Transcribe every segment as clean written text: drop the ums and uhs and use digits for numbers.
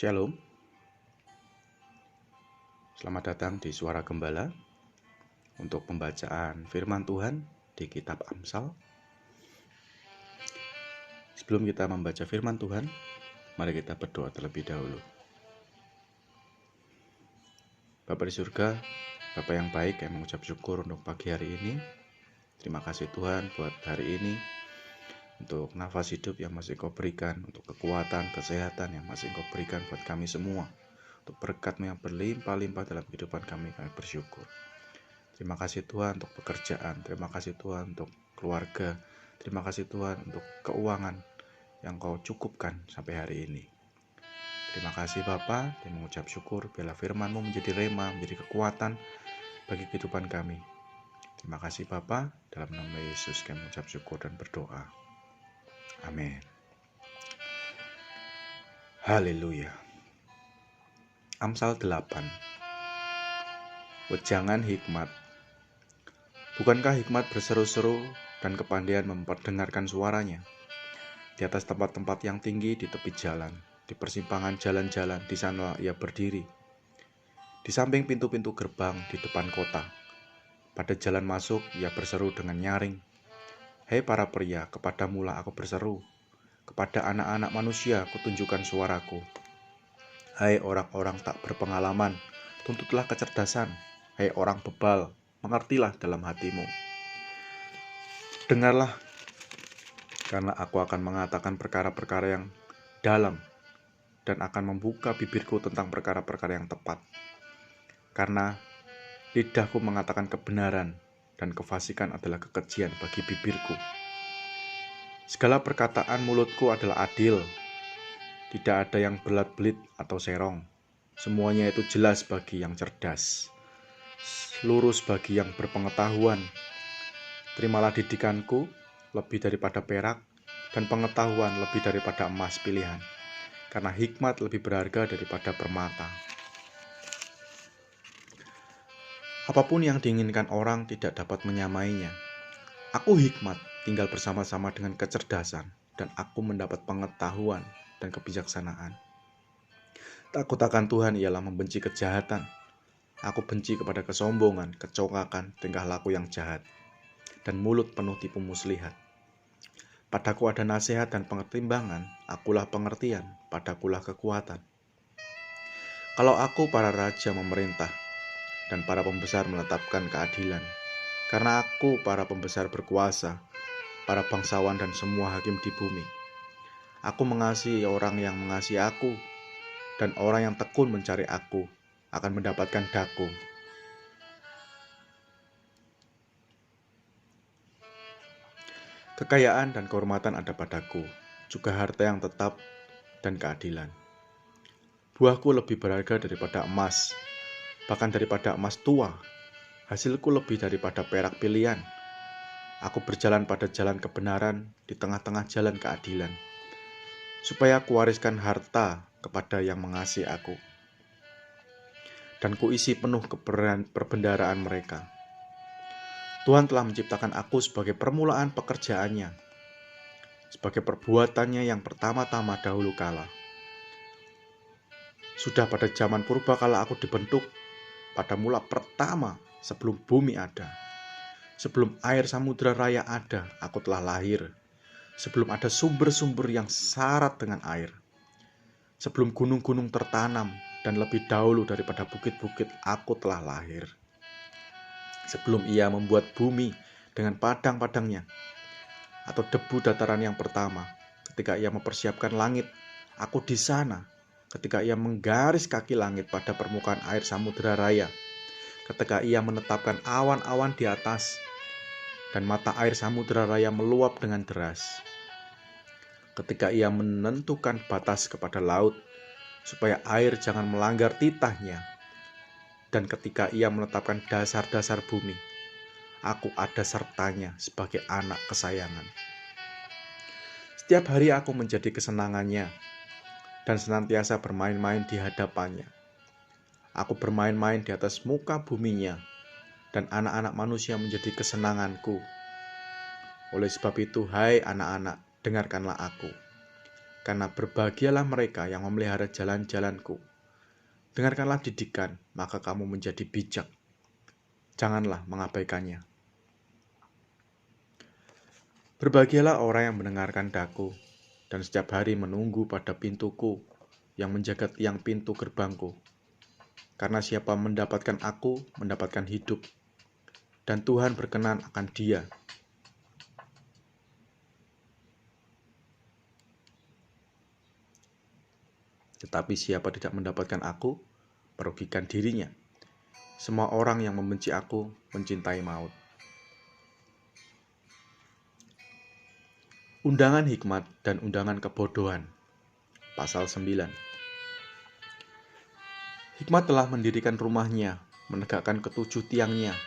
Shalom, selamat datang di Suara Gembala untuk pembacaan firman Tuhan di kitab Amsal. Sebelum kita membaca firman Tuhan, mari kita berdoa terlebih dahulu. Bapa di surga, Bapa yang baik, yang mengucap syukur untuk pagi hari ini. Terima kasih Tuhan buat hari ini, untuk nafas hidup yang masih Kau berikan, untuk kekuatan, kesehatan yang masih Kau berikan buat kami semua. Untuk berkat-Mu yang berlimpah-limpah dalam kehidupan kami bersyukur. Terima kasih Tuhan untuk pekerjaan, terima kasih Tuhan untuk keluarga, terima kasih Tuhan untuk keuangan yang Kau cukupkan sampai hari ini. Terima kasih Bapa, dan mengucap syukur bila firman-Mu menjadi rema, menjadi kekuatan bagi kehidupan kami. Terima kasih Bapa, dalam nama Yesus kami mengucap syukur dan berdoa. Amin. Haleluya. Amsal 8. Wejangan hikmat. Bukankah hikmat berseru-seru dan kepandaian memperdengarkan suaranya? Di atas tempat-tempat yang tinggi di tepi jalan, di persimpangan jalan-jalan, di sana ia berdiri. Di samping pintu-pintu gerbang di depan kota, pada jalan masuk ia berseru dengan nyaring. Hei para pria, kepadamulah aku berseru. Kepada anak-anak manusia kutunjukkan suaraku. Hai orang-orang tak berpengalaman, tuntutlah kecerdasan. Hai orang bebal, mengertilah dalam hatimu. Dengarlah, karena aku akan mengatakan perkara-perkara yang dalam dan akan membuka bibirku tentang perkara-perkara yang tepat. Karena lidahku mengatakan kebenaran dan kefasikan adalah kekejian bagi bibirku. Segala perkataan mulutku adalah adil. Tidak ada yang belat-belit atau serong. Semuanya itu jelas bagi yang cerdas, lurus bagi yang berpengetahuan. Terimalah didikanku lebih daripada perak, dan pengetahuan lebih daripada emas pilihan, karena hikmat lebih berharga daripada permata. Apapun yang diinginkan orang tidak dapat menyamainya. Aku hikmat, tinggal bersama-sama dengan kecerdasan, dan aku mendapat pengetahuan dan kebijaksanaan. Takut akan Tuhan ialah membenci kejahatan. Aku benci kepada kesombongan, kecongkakan, tingkah laku yang jahat, dan mulut penuh tipu muslihat. Padaku ada nasihat dan pertimbangan, akulah pengertian, padakulah kekuatan. Kalau aku para raja memerintah, dan para pembesar menetapkan keadilan, karena aku para pembesar berkuasa, para bangsawan dan semua hakim di bumi. Aku mengasihi orang yang mengasihi aku, dan orang yang tekun mencari aku akan mendapatkan daku. Kekayaan dan kehormatan ada padaku, juga harta yang tetap dan keadilan. Buahku lebih berharga daripada emas, bahkan daripada emas tua. Hasilku lebih daripada perak pilihan. Aku berjalan pada jalan kebenaran di tengah-tengah jalan keadilan, supaya kuwariskan harta kepada yang mengasihi aku, dan kuisi penuh perbendaharaan mereka. Tuhan telah menciptakan aku sebagai permulaan pekerjaannya, sebagai perbuatannya yang pertama-tama dahulu kala. Sudah pada zaman purba kala aku dibentuk, pada mula pertama sebelum bumi ada. Sebelum air samudera raya ada, aku telah lahir. Sebelum ada sumber-sumber yang syarat dengan air. Sebelum gunung-gunung tertanam dan lebih dahulu daripada bukit-bukit, aku telah lahir. Sebelum ia membuat bumi dengan padang-padangnya, atau debu dataran yang pertama, ketika ia mempersiapkan langit, aku di sana. Ketika ia menggaris kaki langit pada permukaan air samudera raya, ketika ia menetapkan awan-awan di atas, dan mata air samudera raya meluap dengan deras. Ketika ia menentukan batas kepada laut, supaya air jangan melanggar titahnya, dan ketika ia menetapkan dasar-dasar bumi, aku ada sertanya sebagai anak kesayangan. Setiap hari aku menjadi kesenangannya, dan senantiasa bermain-main di hadapannya. Aku bermain-main di atas muka buminya, dan anak-anak manusia menjadi kesenanganku. Oleh sebab itu, hai anak-anak, dengarkanlah aku. karena berbahagialah mereka yang memelihara jalan-jalanku. Dengarkanlah didikan, maka kamu menjadi bijak. Janganlah mengabaikannya. Berbahagialah orang yang mendengarkan daku, dan setiap hari menunggu pada pintuku, yang menjaga tiang pintu gerbangku. Karena siapa mendapatkan aku, mendapatkan hidup, dan Tuhan berkenan akan dia. Tetapi siapa tidak mendapatkan aku, merugikan dirinya. Semua orang yang membenci aku mencintai maut. Undangan hikmat dan undangan kebodohan. Pasal 9. Hikmat telah mendirikan rumahnya, menegakkan ketujuh tiangnya,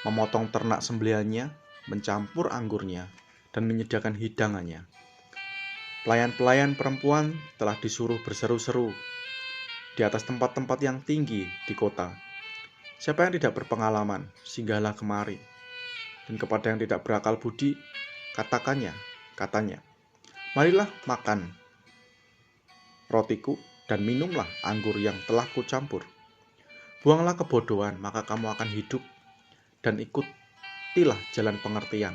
memotong ternak sembelihannya, mencampur anggurnya, dan menyediakan hidangannya. Pelayan-pelayan perempuan telah disuruh berseru-seru di atas tempat-tempat yang tinggi di kota. Siapa yang tidak berpengalaman, singgahlah kemari. Dan kepada yang tidak berakal budi, katanya, marilah makan rotiku dan minumlah anggur yang telah kucampur. Buanglah kebodohan, maka kamu akan hidup, dan ikutilah jalan pengertian.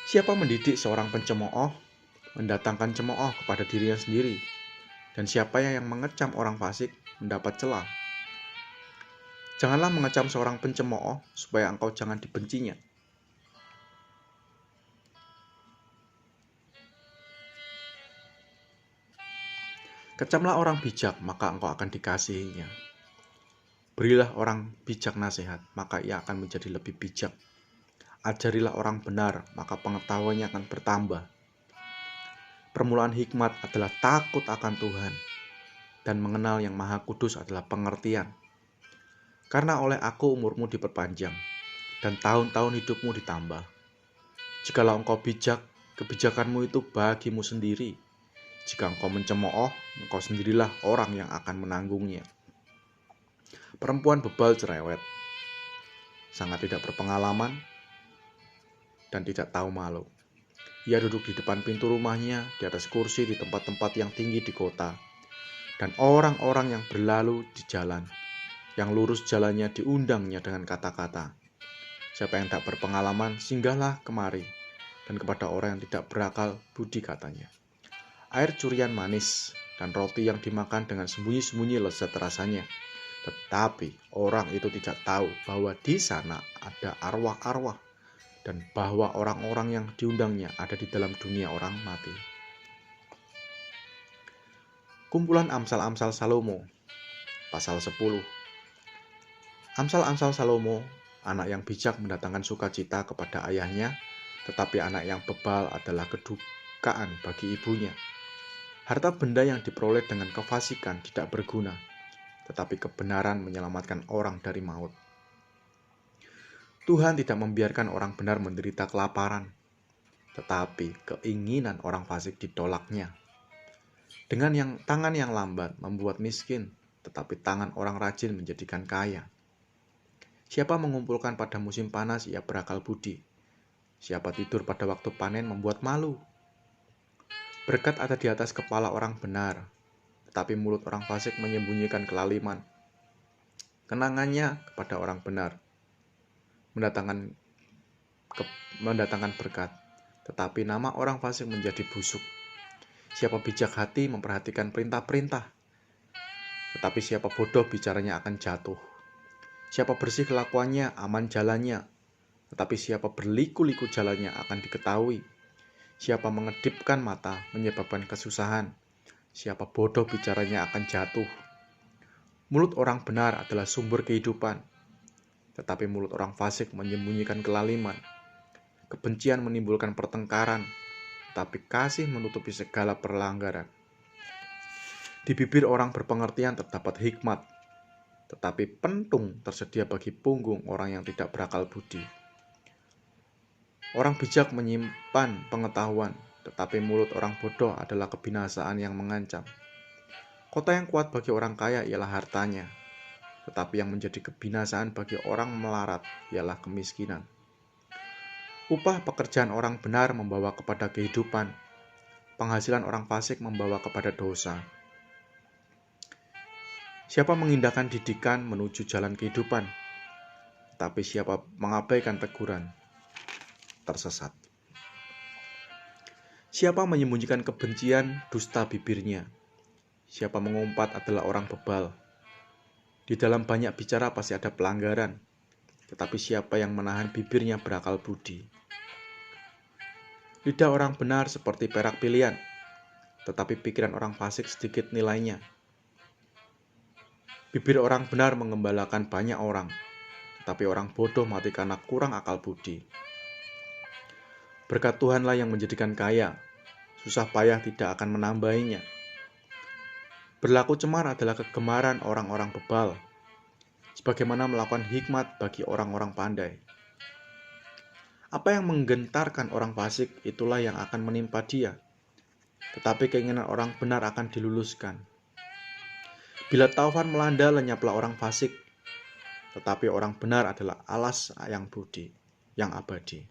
Siapa mendidik seorang pencemooh, mendatangkan cemooh kepada dirinya sendiri, dan siapa yang mengecam orang fasik mendapat celah. Janganlah mengecam seorang pencemooh, supaya engkau jangan dibencinya. Kecamlah orang bijak, maka engkau akan dikasihinya. Berilah orang bijak nasihat, maka ia akan menjadi lebih bijak. Ajarilah orang benar, maka pengetahuannya akan bertambah. Permulaan hikmat adalah takut akan Tuhan, dan mengenal yang Maha Kudus adalah pengertian. Karena oleh aku umurmu diperpanjang, dan tahun-tahun hidupmu ditambah. Jikalau engkau bijak, kebijakanmu itu bagimu sendiri. Jika engkau mencemooh, engkau sendirilah orang yang akan menanggungnya. Perempuan bebal cerewet, sangat tidak berpengalaman, dan tidak tahu malu. Ia duduk di depan pintu rumahnya, di atas kursi di tempat-tempat yang tinggi di kota. Dan orang-orang yang berlalu di jalan, yang lurus jalannya diundangnya dengan kata-kata. Siapa yang tak berpengalaman, singgahlah kemari. Dan kepada orang yang tidak berakal budi katanya. Air curian manis, dan roti yang dimakan dengan sembunyi-sembunyi lezat rasanya. Tetapi orang itu tidak tahu bahwa di sana ada arwah-arwah, dan bahwa orang-orang yang diundangnya ada di dalam dunia orang mati. Kumpulan Amsal-Amsal Salomo. Pasal 10. Amsal-Amsal Salomo, anak yang bijak mendatangkan sukacita kepada ayahnya, tetapi anak yang bebal adalah kedukaan bagi ibunya. Harta benda yang diperoleh dengan kefasikan tidak berguna, tetapi kebenaran menyelamatkan orang dari maut. Tuhan tidak membiarkan orang benar menderita kelaparan, tetapi keinginan orang fasik ditolaknya. Dengan tangan yang lambat membuat miskin, tetapi tangan orang rajin menjadikan kaya. Siapa mengumpulkan pada musim panas, ia berakal budi. Siapa tidur pada waktu panen membuat malu. Berkat ada di atas kepala orang benar, tetapi mulut orang fasik menyembunyikan kelaliman. Kenangannya kepada orang benar mendatangkan berkat, tetapi nama orang fasik menjadi busuk. Siapa bijak hati memperhatikan perintah-perintah, tetapi siapa bodoh bicaranya akan jatuh. Siapa bersih kelakuannya, aman jalannya, tetapi siapa berliku-liku jalannya akan diketahui. Siapa mengedipkan mata menyebabkan kesusahan, siapa bodoh bicaranya akan jatuh. Mulut orang benar adalah sumber kehidupan, tetapi mulut orang fasik menyembunyikan kelaliman. Kebencian menimbulkan pertengkaran, tetapi kasih menutupi segala pelanggaran. Di bibir orang berpengertian terdapat hikmat, tetapi pentung tersedia bagi punggung orang yang tidak berakal budi. Orang bijak menyimpan pengetahuan, tetapi mulut orang bodoh adalah kebinasaan yang mengancam. Kota yang kuat bagi orang kaya ialah hartanya, tetapi yang menjadi kebinasaan bagi orang melarat ialah kemiskinan. Upah pekerjaan orang benar membawa kepada kehidupan, penghasilan orang fasik membawa kepada dosa. Siapa mengindahkan didikan menuju jalan kehidupan, tapi siapa mengabaikan teguran, tersesat. Siapa menyembunyikan kebencian, dusta bibirnya. Siapa mengumpat adalah orang bebal. Di dalam banyak bicara pasti ada pelanggaran, tetapi siapa yang menahan bibirnya berakal budi. Lidah orang benar seperti perak pilihan, tetapi pikiran orang fasik sedikit nilainya. Bibir orang benar mengembalakan banyak orang, tetapi orang bodoh mati karena kurang akal budi. Berkat Tuhanlah yang menjadikan kaya, susah payah tidak akan menambahinya. Berlaku cemar adalah kegemaran orang-orang bebal, sebagaimana melakukan hikmat bagi orang-orang pandai. Apa yang menggentarkan orang fasik, itulah yang akan menimpa dia, tetapi keinginan orang benar akan diluluskan. Bila taufan melanda, lenyaplah orang fasik, tetapi orang benar adalah alas yang budi, yang abadi.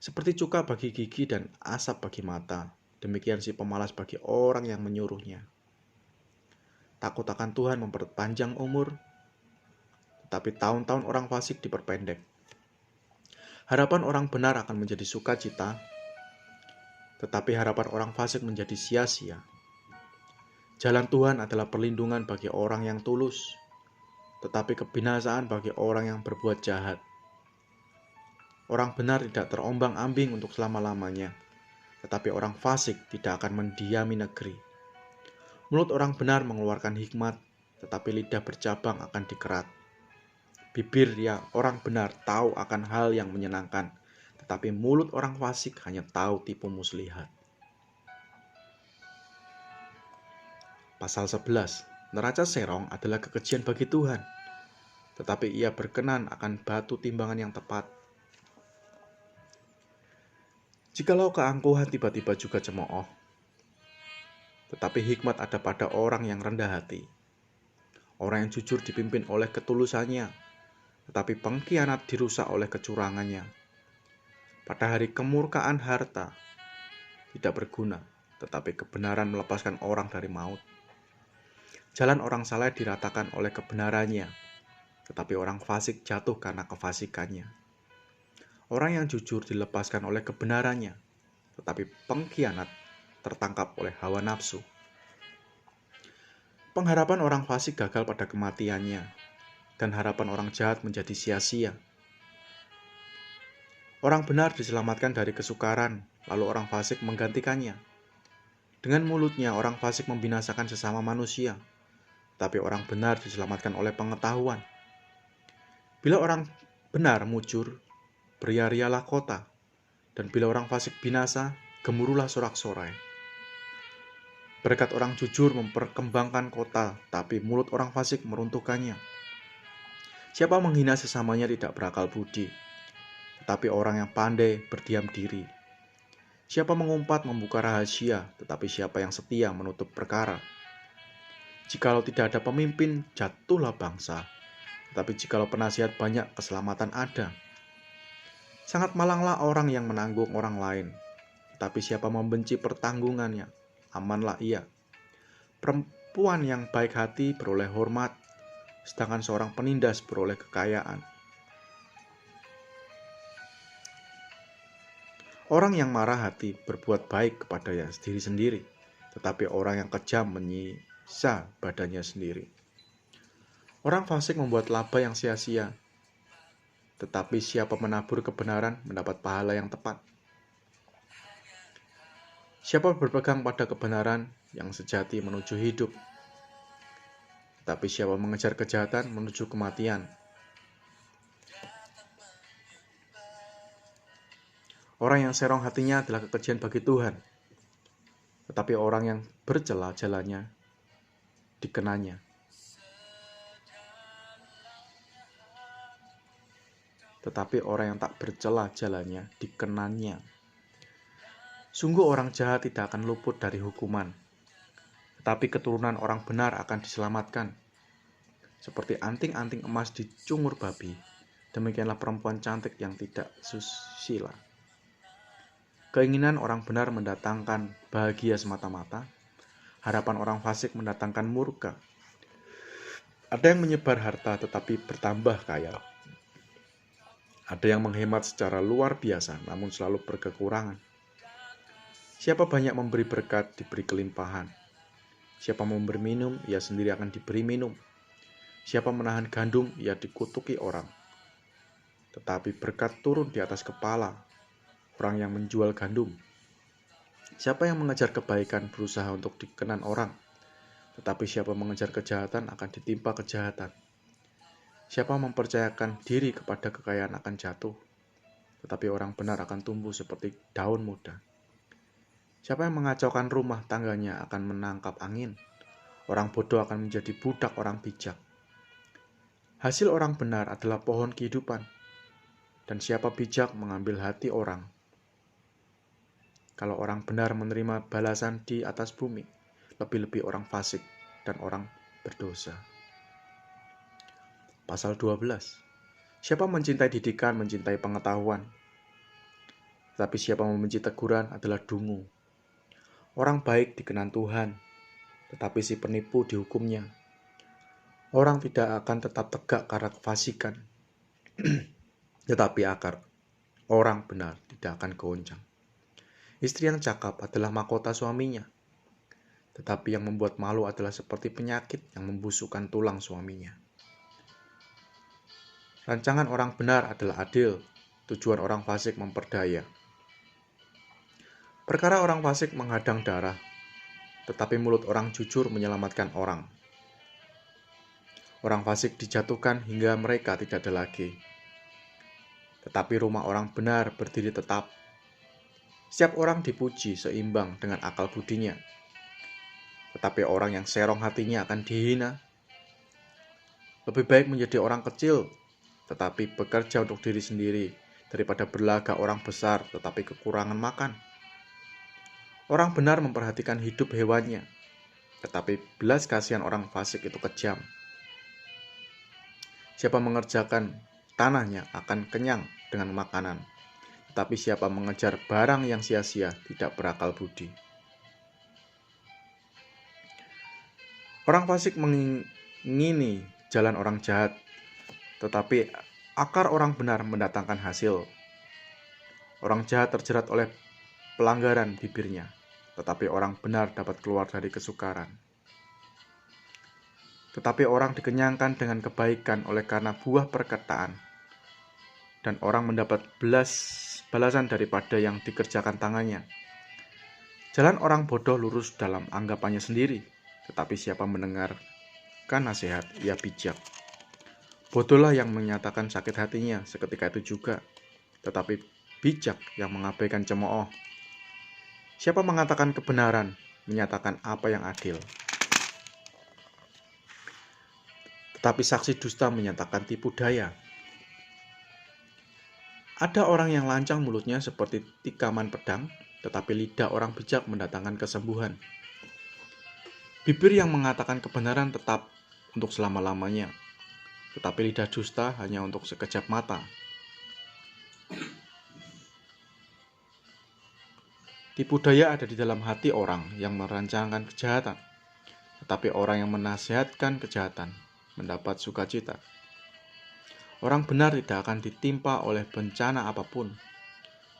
Seperti cuka bagi gigi dan asap bagi mata, demikian si pemalas bagi orang yang menyuruhnya. Takut akan Tuhan memperpanjang umur, tetapi tahun-tahun orang fasik diperpendek. Harapan orang benar akan menjadi sukacita, tetapi harapan orang fasik menjadi sia-sia. Jalan Tuhan adalah perlindungan bagi orang yang tulus, tetapi kebinasaan bagi orang yang berbuat jahat. Orang benar tidak terombang-ambing untuk selama-lamanya, tetapi orang fasik tidak akan mendiami negeri. Mulut orang benar mengeluarkan hikmat, tetapi lidah bercabang akan dikerat. Bibir ya orang benar tahu akan hal yang menyenangkan, tetapi mulut orang fasik hanya tahu tipu muslihat. Pasal 11. Neraca serong adalah kekejian bagi Tuhan, tetapi ia berkenan akan batu timbangan yang tepat. Jikalau keangkuhan tiba-tiba juga cemooh, tetapi hikmat ada pada orang yang rendah hati. Orang yang jujur dipimpin oleh ketulusannya, tetapi pengkhianat dirusak oleh kecurangannya. Pada hari kemurkaan harta tidak berguna, tetapi kebenaran melepaskan orang dari maut. Jalan orang saleh diratakan oleh kebenarannya, tetapi orang fasik jatuh karena kefasikannya. Orang yang jujur dilepaskan oleh kebenarannya, tetapi pengkhianat tertangkap oleh hawa nafsu. Pengharapan orang fasik gagal pada kematiannya, dan harapan orang jahat menjadi sia-sia. Orang benar diselamatkan dari kesukaran, lalu orang fasik menggantikannya. Dengan mulutnya orang fasik membinasakan sesama manusia, tapi orang benar diselamatkan oleh pengetahuan. Bila orang benar mujur, beria-rialah kota, dan bila orang fasik binasa, gemuruhlah sorak-sorai. Berkat orang jujur memperkembangkan kota, tapi mulut orang fasik meruntuhkannya. Siapa menghina sesamanya tidak berakal budi, tetapi orang yang pandai berdiam diri. Siapa mengumpat membuka rahasia, tetapi siapa yang setia menutup perkara. Jikalau tidak ada pemimpin, jatuhlah bangsa, tetapi jikalau penasihat banyak, keselamatan ada. Sangat malanglah orang yang menanggung orang lain, tetapi siapa membenci pertanggungannya, amanlah ia. Perempuan yang baik hati beroleh hormat, sedangkan seorang penindas beroleh kekayaan. Orang yang marah hati berbuat baik kepada diri sendiri, tetapi orang yang kejam menyiksa badannya sendiri. Orang fasik membuat laba yang sia-sia, tetapi siapa menabur kebenaran mendapat pahala yang tepat. Siapa berpegang pada kebenaran yang sejati menuju hidup, tetapi siapa mengejar kejahatan menuju kematian. Orang yang serong hatinya adalah kekejian bagi Tuhan, tetapi orang yang bercela jalannya dikenanya. Tetapi orang yang tak bercela jalannya dikenanya. Sungguh orang jahat tidak akan luput dari hukuman, tetapi keturunan orang benar akan diselamatkan. Seperti anting-anting emas di cungur babi, demikianlah perempuan cantik yang tidak susila. Keinginan orang benar mendatangkan bahagia semata-mata. Harapan orang fasik mendatangkan murka. Ada yang menyebar harta tetapi bertambah kaya. Ada yang menghemat secara luar biasa namun selalu berkekurangan. Siapa banyak memberi berkat, diberi kelimpahan. Siapa memberi minum, ia sendiri akan diberi minum. Siapa menahan gandum, ia dikutuki orang. Tetapi berkat turun di atas kepala orang yang menjual gandum. Siapa yang mengejar kebaikan berusaha untuk dikenan orang. Tetapi siapa mengejar kejahatan akan ditimpa kejahatan. Siapa mempercayakan diri kepada kekayaan akan jatuh. Tetapi orang benar akan tumbuh seperti daun muda. Siapa yang mengacaukan rumah tangganya akan menangkap angin. Orang bodoh akan menjadi budak orang bijak. Hasil orang benar adalah pohon kehidupan. Dan siapa bijak mengambil hati orang. Kalau orang benar menerima balasan di atas bumi, lebih-lebih orang fasik dan orang berdosa. Pasal 12. Siapa mencintai didikan, mencintai pengetahuan. Tetapi siapa membenci teguran adalah dungu. Orang baik dikenan Tuhan, tetapi si penipu dihukumnya. Orang tidak akan tetap tegak karena kefasikan, tetapi akar orang benar tidak akan goncang. Istri yang cakap adalah mahkota suaminya, tetapi yang membuat malu adalah seperti penyakit yang membusukkan tulang suaminya. Rancangan orang benar adalah adil, tujuan orang fasik memperdaya. Perkara orang fasik menghadang darah, tetapi mulut orang jujur menyelamatkan orang. Orang fasik dijatuhkan hingga mereka tidak ada lagi. Tetapi rumah orang benar berdiri tetap. Setiap orang dipuji seimbang dengan akal budinya. Tetapi orang yang serong hatinya akan dihina. Lebih baik menjadi orang kecil, tetapi bekerja untuk diri sendiri, daripada berlagak orang besar, tetapi kekurangan makan. Orang benar memperhatikan hidup hewannya, tetapi belas kasihan orang fasik itu kejam. Siapa mengerjakan tanahnya akan kenyang dengan makanan, tetapi siapa mengejar barang yang sia-sia tidak berakal budi. Orang fasik mengingini jalan orang jahat, tetapi akar orang benar mendatangkan hasil. Orang jahat terjerat oleh pelanggaran bibirnya, tetapi orang benar dapat keluar dari kesukaran. Tetapi orang dikenyangkan dengan kebaikan oleh karena buah perkataan, dan orang mendapat balasan daripada yang dikerjakan tangannya. Jalan orang bodoh lurus dalam anggapannya sendiri, tetapi siapa mendengarkan nasihat, ia bijak. Bodohlah yang menyatakan sakit hatinya seketika itu juga, tetapi bijak yang mengabaikan cemooh. Siapa mengatakan kebenaran, menyatakan apa yang adil. Tetapi saksi dusta menyatakan tipu daya. Ada orang yang lancang mulutnya seperti tikaman pedang, tetapi lidah orang bijak mendatangkan kesembuhan. Bibir yang mengatakan kebenaran tetap untuk selama-lamanya, tetapi lidah dusta hanya untuk sekejap mata. Tipu daya ada di dalam hati orang yang merancangkan kejahatan, tetapi orang yang menasihatkan kejahatan mendapat sukacita. Orang benar tidak akan ditimpa oleh bencana apapun,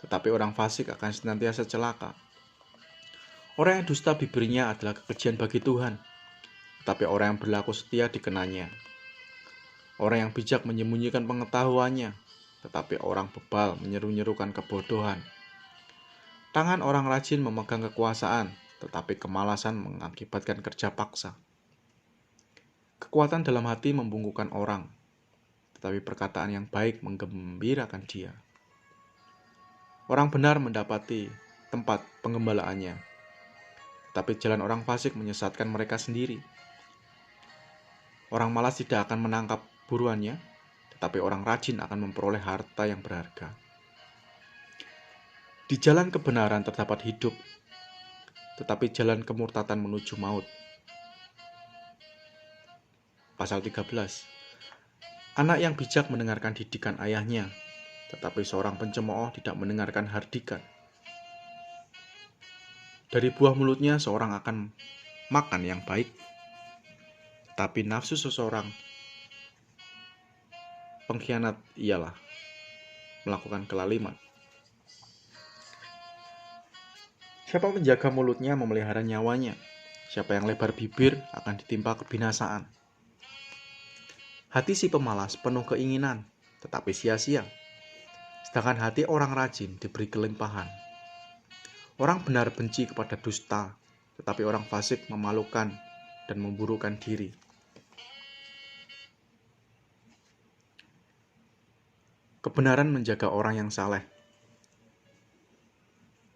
tetapi orang fasik akan senantiasa celaka. Orang yang dusta bibirnya adalah kekejian bagi Tuhan, tetapi orang yang berlaku setia dikenanya. Orang yang bijak menyembunyikan pengetahuannya, tetapi orang bebal menyeru-nyerukan kebodohan. Tangan orang rajin memegang kekuasaan, tetapi kemalasan mengakibatkan kerja paksa. Kekuatan dalam hati membungkukkan orang, tetapi perkataan yang baik menggembirakan dia. Orang benar mendapati tempat penggembalaannya, tetapi jalan orang fasik menyesatkan mereka sendiri. Orang malas tidak akan menangkap buruannya, tetapi orang rajin akan memperoleh harta yang berharga. Di jalan kebenaran terdapat hidup, tetapi jalan kemurtatan menuju maut. Pasal 13. Anak yang bijak mendengarkan didikan ayahnya, tetapi seorang pencemooh tidak mendengarkan hardikan. Dari buah mulutnya seorang akan makan yang baik, tapi nafsu seseorang pengkhianat ialah melakukan kelaliman. Siapa menjaga mulutnya memelihara nyawanya. Siapa yang lebar bibir akan ditimpa kebinasaan. Hati si pemalas penuh keinginan, tetapi sia-sia. Sedangkan hati orang rajin diberi kelimpahan. Orang benar benci kepada dusta, tetapi orang fasik memalukan dan memburukan diri. Kebenaran menjaga orang yang saleh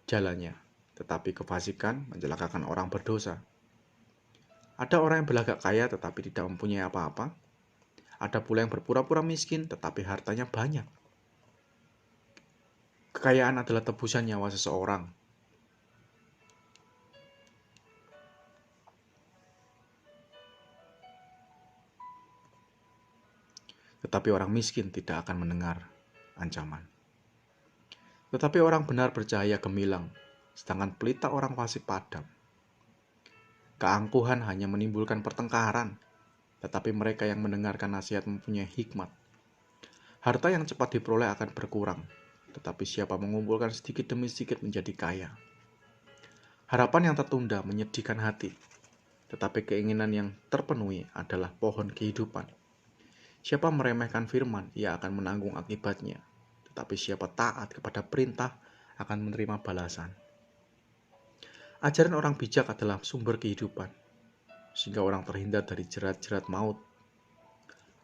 jalannya, tetapi kefasikan mencelakakan orang berdosa. Ada orang yang berlagak kaya tetapi tidak mempunyai apa-apa. Ada pula yang berpura-pura miskin tetapi hartanya banyak. Kekayaan adalah tebusan nyawa seseorang. Tetapi orang miskin tidak akan mendengar ancaman. Tetapi orang benar bercahaya gemilang, sedangkan pelita orang fasik padam. Keangkuhan hanya menimbulkan pertengkaran, tetapi mereka yang mendengarkan nasihat mempunyai hikmat. Harta yang cepat diperoleh akan berkurang, tetapi siapa mengumpulkan sedikit demi sedikit menjadi kaya. Harapan yang tertunda menyedihkan hati, tetapi keinginan yang terpenuhi adalah pohon kehidupan. Siapa meremehkan firman, ia akan menanggung akibatnya. Tetapi siapa taat kepada perintah akan menerima balasan. Ajaran orang bijak adalah sumber kehidupan, sehingga orang terhindar dari jerat-jerat maut.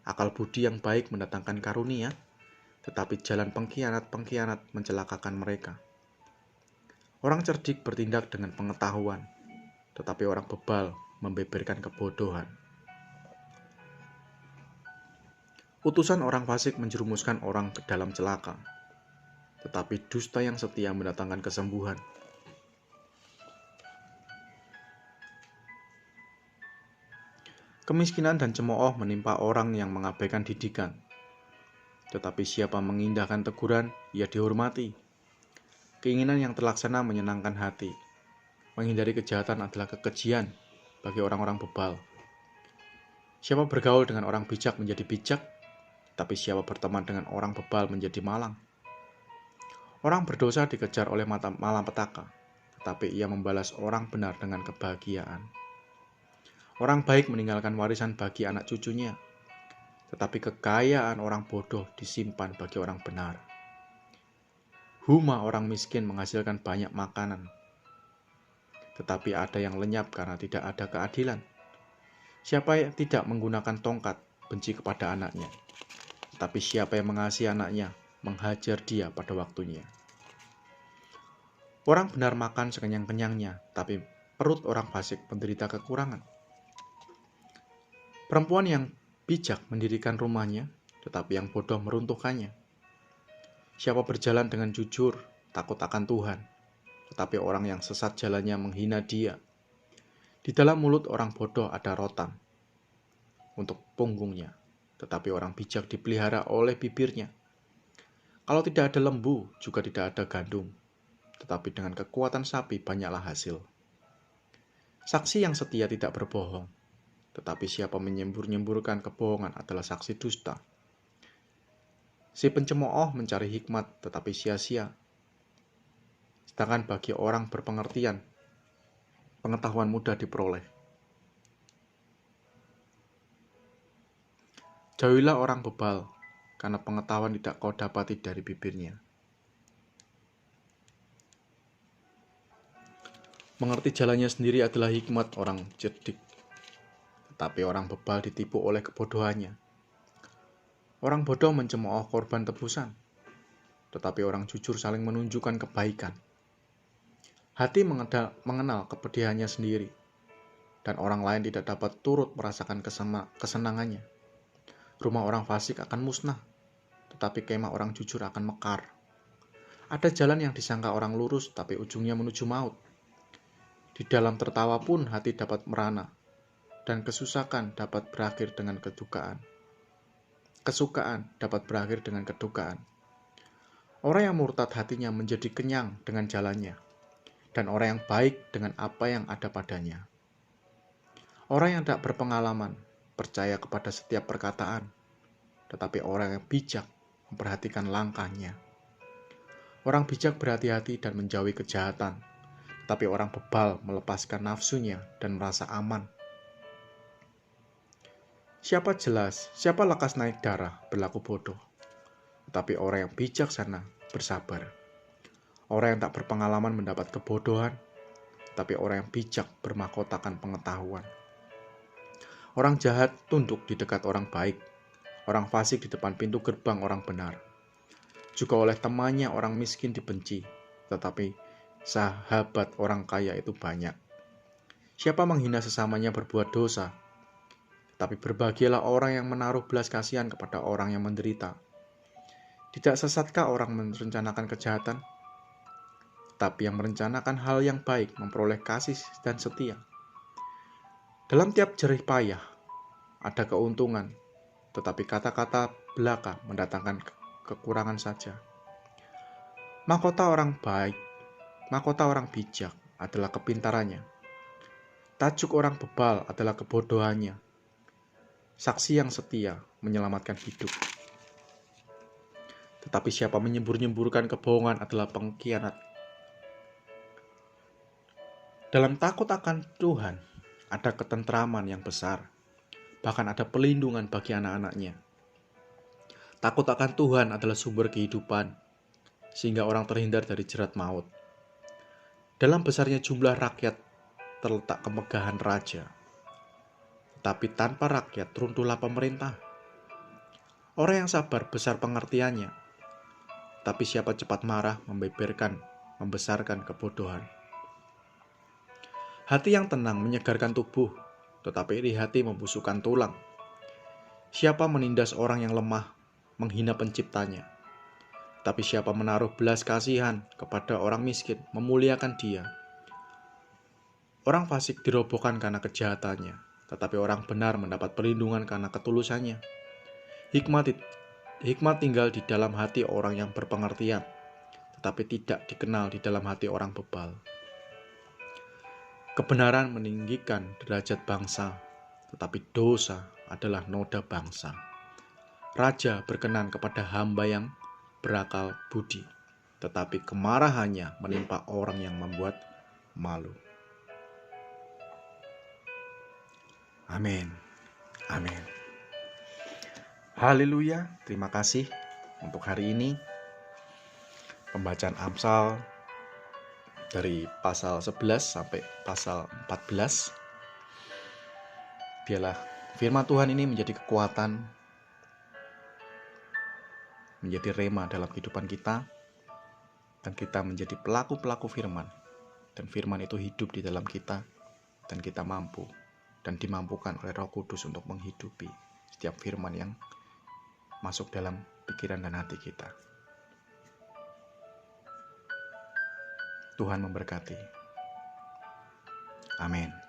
Akal budi yang baik mendatangkan karunia, tetapi jalan pengkhianat mencelakakan mereka. Orang cerdik bertindak dengan pengetahuan, tetapi orang bebal membeberkan kebodohan. Utusan orang fasik menjerumuskan orang ke dalam celaka, tetapi dusta yang setia mendatangkan kesembuhan. Kemiskinan dan cemooh menimpa orang yang mengabaikan didikan, tetapi siapa mengindahkan teguran, ia dihormati. Keinginan yang terlaksana menyenangkan hati. Menghindari kejahatan adalah kekejian bagi orang-orang bebal. Siapa bergaul dengan orang bijak menjadi bijak, tapi siapa berteman dengan orang bebal menjadi malang. Orang berdosa dikejar oleh malapetaka, tetapi ia membalas orang benar dengan kebahagiaan. Orang baik meninggalkan warisan bagi anak cucunya, tetapi kekayaan orang bodoh disimpan bagi orang benar. Huma orang miskin menghasilkan banyak makanan, tetapi ada yang lenyap karena tidak ada keadilan. Siapa yang tidak menggunakan tongkat benci kepada anaknya, tetapi siapa yang mengasihi anaknya menghajar dia pada waktunya. Orang benar makan sekenyang-kenyangnya, tapi perut orang fasik menderita kekurangan. Perempuan yang bijak mendirikan rumahnya, tetapi yang bodoh meruntuhkannya. Siapa berjalan dengan jujur, takut akan Tuhan, tetapi orang yang sesat jalannya menghina dia. Di dalam mulut orang bodoh ada rotan untuk punggungnya, tetapi orang bijak dipelihara oleh bibirnya. Kalau tidak ada lembu, juga tidak ada gandum, tetapi dengan kekuatan sapi banyaklah hasil. Saksi yang setia tidak berbohong, tetapi siapa menyembur-nyemburkan kebohongan adalah saksi dusta. Si pencemooh mencari hikmat, tetapi sia-sia. Sedangkan bagi orang berpengertian, pengetahuan mudah diperoleh. Jauhilah orang bebal, karena pengetahuan tidak kau dapati dari bibirnya. Mengerti jalannya sendiri adalah hikmat orang cerdik, tetapi orang bebal ditipu oleh kebodohannya. Orang bodoh mencemooh korban tebusan, tetapi orang jujur saling menunjukkan kebaikan. Hati mengenal kepedihannya sendiri, dan orang lain tidak dapat turut merasakan kesenangannya. Rumah orang fasik akan musnah, tetapi kemah orang jujur akan mekar. Ada jalan yang disangka orang lurus, tapi ujungnya menuju maut. Di dalam tertawa pun hati dapat merana, dan kesusahan dapat berakhir dengan kedukaan. Kesukaan dapat berakhir dengan kedukaan. Orang yang murtad hatinya menjadi kenyang dengan jalannya. dan orang yang baik dengan apa yang ada padanya. Orang yang tak berpengalaman percaya kepada setiap perkataan, tetapi orang yang bijak memperhatikan langkahnya. Orang bijak berhati-hati dan menjauhi kejahatan, tetapi orang bebal melepaskan nafsunya dan merasa aman. Siapa lekas naik darah berlaku bodoh, tetapi orang yang bijaksana bersabar. Orang yang tak berpengalaman mendapat kebodohan, tetapi orang yang bijak bermahkotakan pengetahuan. Orang jahat tunduk di dekat orang baik, orang fasik di depan pintu gerbang orang benar. Juga oleh temannya orang miskin dibenci, tetapi sahabat orang kaya itu banyak. Siapa menghina sesamanya berbuat dosa, tapi berbahagialah orang yang menaruh belas kasihan kepada orang yang menderita. Tidak sesatkah orang merencanakan kejahatan? Tapi yang merencanakan hal yang baik memperoleh kasih dan setia. Dalam tiap jerih payah ada keuntungan, tetapi kata-kata belaka mendatangkan kekurangan saja. Mahkota orang bijak adalah kepintarannya. Tajuk orang bebal adalah kebodohannya. Saksi yang setia menyelamatkan hidup. Tetapi siapa menyembur-nyemburkan kebohongan adalah pengkhianat. Dalam takut akan Tuhan ada ketentraman yang besar. Bahkan ada pelindungan bagi anak-anaknya. Takut akan Tuhan adalah sumber kehidupan, sehingga orang terhindar dari jerat maut. Dalam besarnya jumlah rakyat terletak kemegahan raja. Tapi tanpa rakyat runtuhlah pemerintah. Orang yang sabar besar pengertiannya, tapi siapa cepat marah membesarkan kebodohan. Hati yang tenang menyegarkan tubuh, tetapi iri hati membusukkan tulang. Siapa menindas orang yang lemah, menghina penciptanya. Tapi siapa menaruh belas kasihan kepada orang miskin, memuliakan dia. Orang fasik dirobohkan karena kejahatannya, tetapi orang benar mendapat perlindungan karena ketulusannya. Hikmat tinggal di dalam hati orang yang berpengertian, tetapi tidak dikenal di dalam hati orang bebal. Kebenaran meninggikan derajat bangsa, tetapi dosa adalah noda bangsa. Raja berkenan kepada hamba yang berakal budi, tetapi kemarahannya menimpa orang yang membuat malu. Amin. Amin. Haleluya. Terima kasih untuk hari ini. Pembacaan Amsal dari pasal 11 sampai pasal 14. Biarlah firman Tuhan ini menjadi kekuatan, menjadi rema dalam kehidupan kita, dan kita menjadi pelaku-pelaku firman. Dan firman itu hidup di dalam kita, dan kita mampu dan dimampukan oleh Roh Kudus untuk menghidupi setiap firman yang masuk dalam pikiran dan hati kita. Tuhan memberkati. Amin.